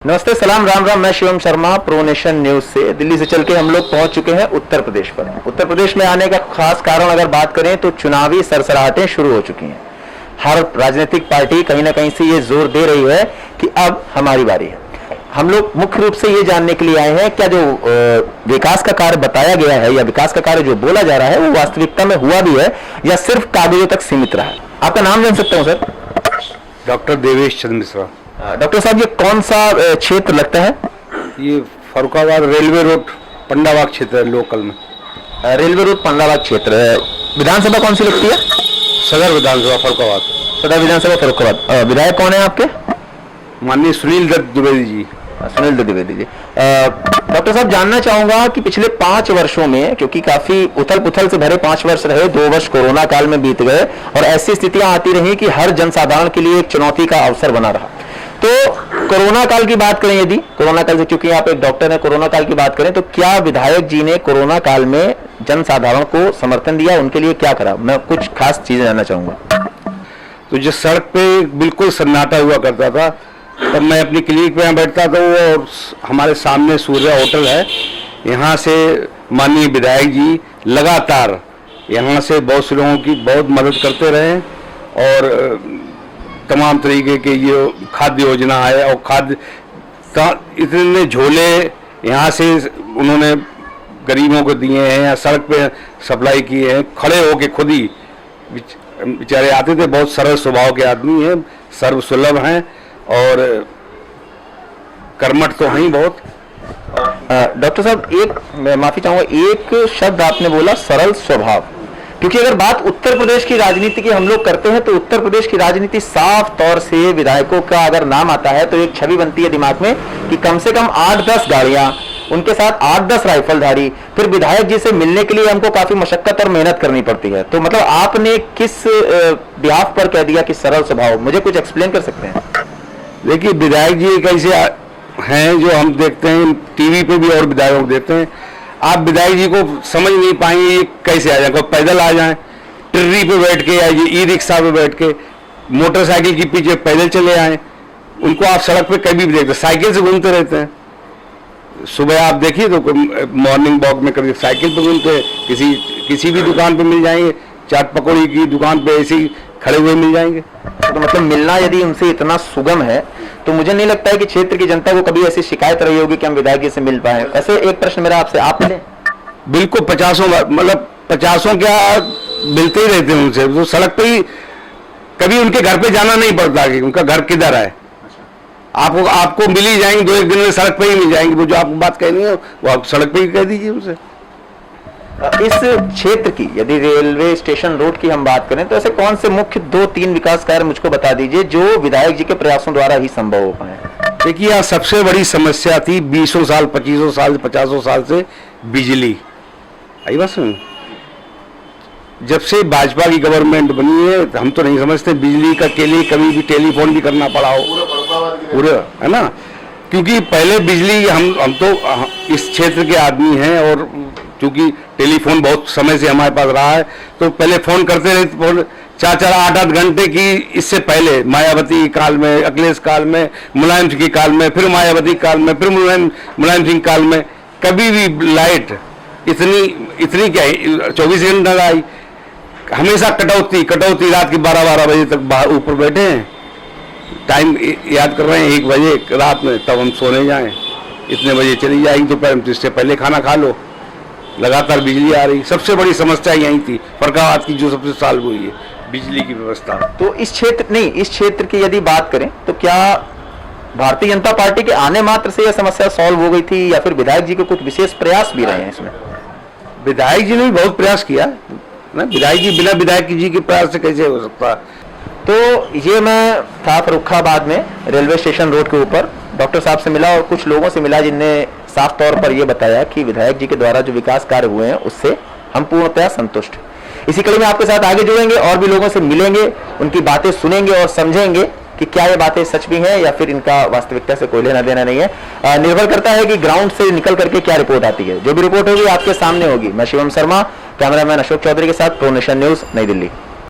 नमस्ते, सलाम, राम राम। मैं Shivam Sharma, pro nation news से दिल्ली से चल के हम लोग पहुंच चुके हैं उत्तर प्रदेश पर। उत्तर प्रदेश में आने का खास कारण अगर बात करें तो चुनावी सरसराहटें शुरू हो चुकी हैं। हर राजनीतिक पार्टी कहीं ना कहीं से ये जोर दे रही है कि अब हमारी बारी है। हम लोग मुख्य रूप से ये जानने के लिए आए हैं क्या जो विकास का कार्य बताया गया है या विकास का कार्य जो बोला जा रहा है वो वास्तविकता में हुआ भी है या सिर्फ कागजों तक सीमित रहा है। आपका नाम जान सकता हूँ sir? Doctor Devesh Chandra Mishra. Doctor साहब, ये कौन सा क्षेत्र लगता है? ये फरुखाबाद रेलवे रोड पंडाबाग क्षेत्र है, लोकल में। रेलवे रोड पंडाबाग क्षेत्र है। विधानसभा कौन सी लगती है? सदर विधानसभा फरुखाबाद। सदर विधानसभा फरुखाबाद। विधायक कौन है आपके? माननीय सुनील दत्त द्विवेदी जी। सुनील दत्त द्विवेदी जी। डॉक्टर साहब, जानना चाहूंगा कि पिछले 5 वर्षों में, क्योंकि काफी उथल पुथल से भरे 5 वर्ष रहे, 2 वर्ष कोरोना काल में बीत गए और ऐसी स्थितियां आती रही कि हर जनसाधारण के लिए एक चुनौती का अवसर बना रहा। तो कोरोना काल की बात करें, यदि कोरोना काल से, क्योंकि आप एक डॉक्टर हैं, कोरोना काल की बात करें तो क्या विधायक जी ने कोरोना काल में जनसाधारण को समर्थन दिया? उनके लिए क्या करा? मैं कुछ खास चीजें जानना चाहूंगा। तो जिस सड़क पे बिल्कुल सन्नाटा हुआ करता था, तब मैं अपनी क्लिनिक पे बैठता था और हमारे सामने सूर्य होटल है, यहाँ से माननीय विधायक जी लगातार यहाँ से बहुत से लोगों की बहुत मदद करते रहे और तमाम तरीके के ये खाद्य योजना है और खाद्य का इतने झोले यहाँ से उन्होंने गरीबों को दिए हैं या सड़क पे सप्लाई किए हैं। खड़े होके खुद ही बेचारे आते थे। बहुत सरल स्वभाव के आदमी हैं, सर्वसुलभ हैं और कर्मठ तो हैं ही बहुत। डॉक्टर साहब, एक माफी चाहूंगा, एक शब्द आपने बोला, सरल स्वभाव। क्योंकि अगर बात उत्तर प्रदेश की राजनीति की हम लोग करते हैं तो उत्तर प्रदेश की राजनीति साफ तौर से विधायकों का अगर नाम आता है तो एक छवि बनती है दिमाग में कि कम से कम 8-10 गाड़ियां, उनके साथ 8-10 राइफलधारी, फिर विधायक जी से मिलने के लिए हमको काफी मशक्कत और मेहनत करनी पड़ती है। तो मतलब आपने किस बिहाफ पर कह दिया कि सरल स्वभाव? मुझे कुछ एक्सप्लेन कर सकते हैं? देखिए, विधायक जी एक ऐसे हैं जो हम देखते हैं टीवी पे भी और विधायकों को देखते हैं। आप विधायक जी को समझ नहीं पाएंगे ये कैसे आ जाए। कोई पैदल आ जाए, टिर्री पे बैठ के, या ई रिक्शा पे बैठ के, मोटरसाइकिल के पीछे पैदल चले आए, उनको आप सड़क पे कभी भी देखते, साइकिल से घूमते रहते हैं। सुबह आप देखिए तो मॉर्निंग वॉक में कभी साइकिल पे घूमते हैं, किसी भी दुकान पे मिल जाएंगे, चाट पकौड़ी की दुकान पे ऐसे ही खड़े हुए मिल जाएंगे। तो मतलब मिलना यदि उनसे इतना सुगम है तो मुझे नहीं लगता है कि क्षेत्र की जनता को कभी ऐसी शिकायत रही होगी कि हम विधायक जी से मिल पाए। ऐसे एक प्रश्न मेरा आपसे, आप मिले? बिल्कुल, 50 क्या मिलते ही रहते हैं उनसे। तो सड़क पे ही कभी उनके घर पे जाना नहीं पड़ता कि उनका घर किधर है। आपको मिल ही जाएंगे, 2-1 दिन में सड़क पे ही मिल जाएंगे। वो जो आपको बात कहनी है वो आप सड़क पे ही कह दीजिए उनसे। इस क्षेत्र की यदि रेलवे स्टेशन रोड की हम बात करें तो ऐसे कौन से मुख्य 2-3 विकास कार्य मुझको बता दीजिए जो विधायक जी के प्रयासों द्वारा ही संभव हो पाए? देखिए, यहाँ सबसे बड़ी समस्या थी 20 साल, 25 साल, 50 साल से बिजली। आई बात सुन, जब से भाजपा की गवर्नमेंट बनी है हम तो नहीं समझते बिजली का के लिए कभी भी टेलीफोन भी करना पड़ा हो पूरा, है ना। क्योंकि पहले बिजली हम तो इस क्षेत्र के आदमी हैं और क्योंकि टेलीफोन बहुत समय से हमारे पास रहा है तो पहले फोन करते रहे, 4-4, 8-8 घंटे की। इससे पहले मायावती काल में, अखिलेश काल में, मुलायम सिंह के काल में, फिर मायावती काल में, फिर मुलायम सिंह काल में कभी भी लाइट इतनी क्या 24 घंटा आई। हमेशा कटौती रात के 12-12 बजे तक ऊपर बैठे हैं, टाइम याद कर रहे हैं 1 बजे रात में, तब हम सोने जाएं, इतने बजे चली जाएगी तो इससे पहले खाना खा लो। लगातार बिजली आ रही। सबसे बड़ी समस्या यही थी फरुखाबाद की जो सबसे सॉल्व हुई है, बिजली की व्यवस्था। तो इस क्षेत्र की यदि बात करें तो क्या भारतीय जनता पार्टी के आने मात्र से यह समस्या सॉल्व हो गई थी या फिर विधायक जी के कुछ विशेष प्रयास भी रहे हैं इसमें? विधायक जी ने भी बहुत प्रयास किया ना। विधायक जी बिना विधायक जी के प्रयास से कैसे हो सकता? तो ये मैं था फरुखाबाद में रेलवे स्टेशन रोड के ऊपर, डॉक्टर साहब से मिला और कुछ लोगों से मिला जिनने साफ तौर पर यह बताया कि विधायक जी के द्वारा जो विकास कार्य हुए हैं उससे हम पूर्णतया संतुष्ट। इसी कड़ी में आपके साथ आगे जुड़ेंगे और भी लोगों से मिलेंगे, उनकी बातें सुनेंगे और समझेंगे कि क्या ये बातें सच भी हैं या फिर इनका वास्तविकता से कोई लेना देना नहीं है। निर्भर करता है कि ग्राउंड से निकल करके क्या रिपोर्ट आती है। जो भी रिपोर्ट होगी आपके सामने होगी। मैं शिवम शर्मा, कैमरामैन अशोक चौधरी के साथ, प्रो नेशन न्यूज, नई दिल्ली।